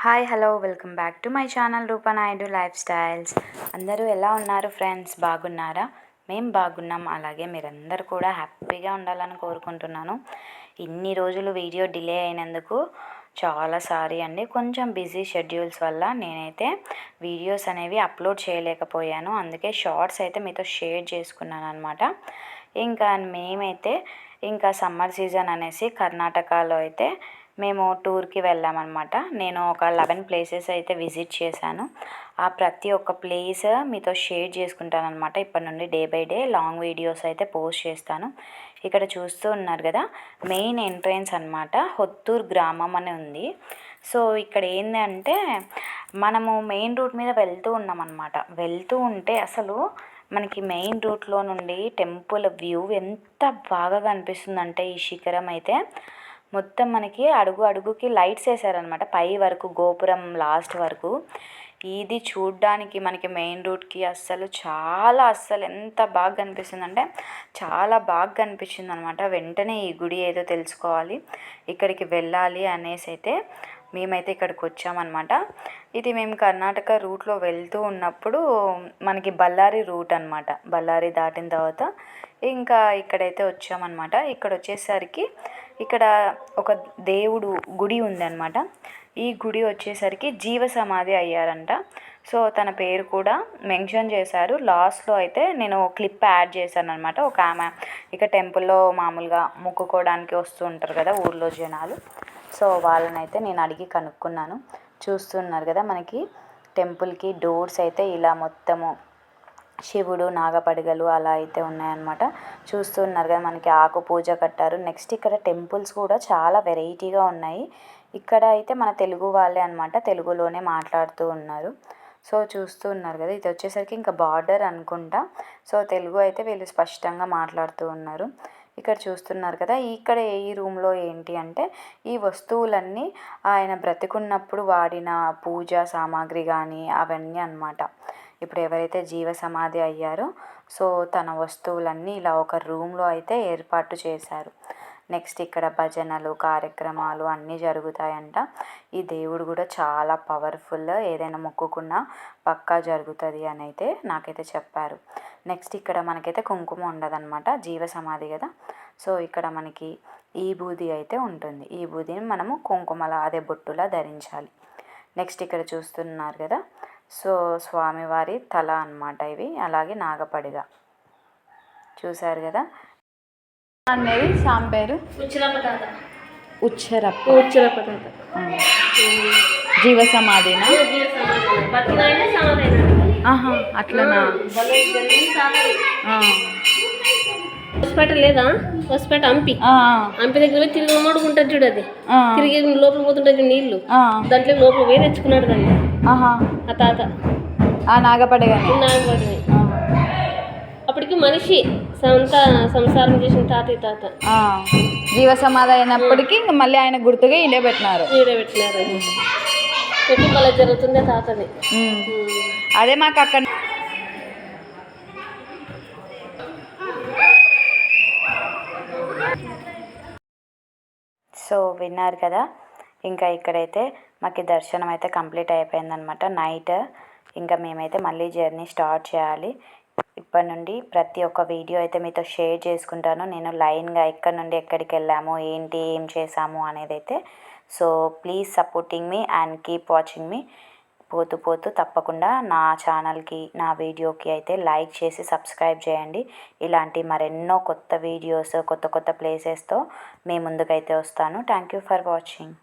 Hi hello welcome back to my channel Rupa Naidu life styles. అందరూ ఎలా ఉన్నారు ఫ్రెండ్స్? బాగున్నారా? మేము బాగున్నాం. అలాగే మీరందరూ కూడా హ్యాపీగా ఉండాలని కోరుకుంటున్నాను. ఇన్ని రోజులు వీడియో డిలే అయినందుకు చాలా సారీ అండి. కొంచెం బిజీ షెడ్యూల్స్ వల్ల నేనైతే వీడియోస్ అనేవి అప్లోడ్ చేయలేకపోయాను. అందుకే షార్ట్స్ అయితే మీతో షేర్ చేసుకున్నాను అనమాట. ఇంకా మేమైతే ఇంకా సమ్మర్ సీజన్ అనేసి కర్ణాటకలో అయితే మేము టూర్కి వెళ్ళామన్నమాట. నేను ఒక 11 ప్లేసెస్ అయితే విజిట్ చేశాను. ఆ ప్రతి ఒక్క ప్లేస్ మీతో షేర్ చేసుకుంటాను అనమాట. ఇప్పటి నుండి day by day long videos అయితే పోస్ట్ చేస్తాను. ఇక్కడ చూస్తూ ఉన్నారు కదా, మెయిన్ ఎంట్రన్స్ అనమాట. హొత్తూరు గ్రామం అని ఉంది. సో ఇక్కడ ఏంటంటే మనము మెయిన్ రూట్ మీద వెళ్తూ ఉన్నామన్నమాట. వెళ్తూ ఉంటే అసలు మనకి మెయిన్ రూట్లో నుండి టెంపుల్ వ్యూ ఎంత బాగా కనిపిస్తుందంటే, ఈ శిఖరం అయితే మొత్తం మనకి అడుగు అడుగుకి లైట్స్ వేసారనమాట, పై వరకు గోపురం లాస్ట్ వరకు. ఇది చూడ్డానికి మనకి మెయిన్ రూట్కి అస్సలు ఎంత బాగా కనిపిస్తుంది అంటే చాలా బాగా కనిపించింది అనమాట. వెంటనే ఈ గుడి ఏదో తెలుసుకోవాలి, ఇక్కడికి వెళ్ళాలి అనేసి అయితే మేమైతే ఇక్కడికి వచ్చామన్నమాట. ఇది మేము కర్ణాటక రూట్లో వెళ్తూ ఉన్నప్పుడు మనకి బళ్ళారి రూట్ అనమాట. బళ్ళారి దాటిన తర్వాత ఇంకా ఇక్కడైతే వచ్చామన్నమాట. ఇక్కడ వచ్చేసరికి ఇక్కడ ఒక దేవుడు గుడి ఉందన్నమాట. ఈ గుడి వచ్చేసరికి జీవ సమాధి అయ్యారంట. సో తన పేరు కూడా మెన్షన్ చేశారు. లాస్ట్లో అయితే నేను క్లిప్ యాడ్ చేశాను అనమాట. ఒక ఆమె ఇక టెంపుల్లో మామూలుగా మొక్కుకోవడానికి వస్తూ ఉంటారు కదా ఊర్లో జనాలు. సో వాళ్ళనైతే నేను అడిగి కనుక్కున్నాను. చూస్తున్నారు కదా, మనకి టెంపుల్కి డోర్స్ అయితే ఇలా మొత్తము శివుడు నాగపడిగలు అలా అయితే ఉన్నాయన్నమాట. చూస్తున్నారు కదా, మనకి ఆకు పూజ కట్టారు. నెక్స్ట్ ఇక్కడ టెంపుల్స్ కూడా చాలా వెరైటీగా ఉన్నాయి. ఇక్కడ అయితే మన తెలుగు వాళ్ళే అనమాట, తెలుగులోనే మాట్లాడుతూ ఉన్నారు. సో చూస్తూ ఉన్నారు కదా, ఇది వచ్చేసరికి ఇంకా బార్డర్ అనుకుంటా. సో తెలుగు అయితే వీళ్ళు స్పష్టంగా మాట్లాడుతూ ఉన్నారు. ఇక్కడ చూస్తున్నారు కదా, ఇక్కడ ఈ రూమ్లో ఏంటి అంటే ఈ వస్తువులన్నీ ఆయన బ్రతికున్నప్పుడు వాడిన పూజా సామాగ్రి కానీ అవన్నీ అన్నమాట. ఇప్పుడు ఎవరైతే జీవ సమాధి అయ్యారో సో తన వస్తువులన్నీ ఇలా ఒక రూమ్లో అయితే ఏర్పాటు చేశారు. నెక్స్ట్ ఇక్కడ భజనలు కార్యక్రమాలు అన్నీ జరుగుతాయంట. ఈ దేవుడు కూడా చాలా పవర్ఫుల్, ఏదైనా మొక్కుకున్నా పక్కా జరుగుతుంది అని అయితే నాకైతే చెప్పారు. నెక్స్ట్ ఇక్కడ మనకైతే కుంకుమ ఉండదన్నమాట, జీవ సమాధి కదా. సో ఇక్కడ మనకి ఈ బూది అయితే ఉంటుంది. ఈ బూదిని మనము కుంకుమలా అదే బొట్టులా ధరించాలి. నెక్స్ట్ ఇక్కడ చూస్తున్నారు కదా, సో స్వామివారి తల అన్నమాట ఇవి. అలాగే నాగపడిగ చూశారు కదా. అనేది సామ్ పేరు ఉచ్చరప్ప జీవ సమాధినా? అట్లనా? హాస్పిటల్ లేదా, హాస్పిటల్ హంపి దగ్గర తిరిగి మడుకుంటుంది చూడు, అది తిరిగి లోపల పోతుంటుంది నీళ్లు, దాంట్లో లోపల పోయి తెచ్చుకున్నాడు దాన్ని ఆ తాత. నాగపడిగ అప్పటికి మనిషి సంసారం చేసిన తాత జీవ సమాధి అయినప్పటికీ ఇంకా మళ్ళీ ఆయన గుర్తుగా ఇదే పెట్టినారు. పెట్టి మళ్ళీ జరుగుతుంది తాతది. అదే మాకు అక్కడ సో విన్నారు కదా. ఇంకా ఇక్కడైతే మాకు దర్శనం అయితే కంప్లీట్ అయిపోయిందనమాట నైట్. ఇంకా మేమైతే మళ్ళీ జర్నీ స్టార్ట్ చేయాలి. ఇప్పటి నుండి ప్రతి ఒక్క వీడియో అయితే మీతో షేర్ చేసుకుంటాను. నేను లైన్గా ఎక్కడి నుండి ఎక్కడికి వెళ్ళాము, ఏంటి ఏం చేసాము అనేది అయితే. So please supporting me and keep watching me. పోతూ తప్పకుండా నా ఛానల్కి నా వీడియోకి అయితే లైక్ చేసి సబ్స్క్రైబ్ చేయండి. ఇలాంటి మరెన్నో కొత్త వీడియోస్ కొత్త ప్లేసెస్తో మీ ముందుకైతే వస్తాను. Thank you for watching.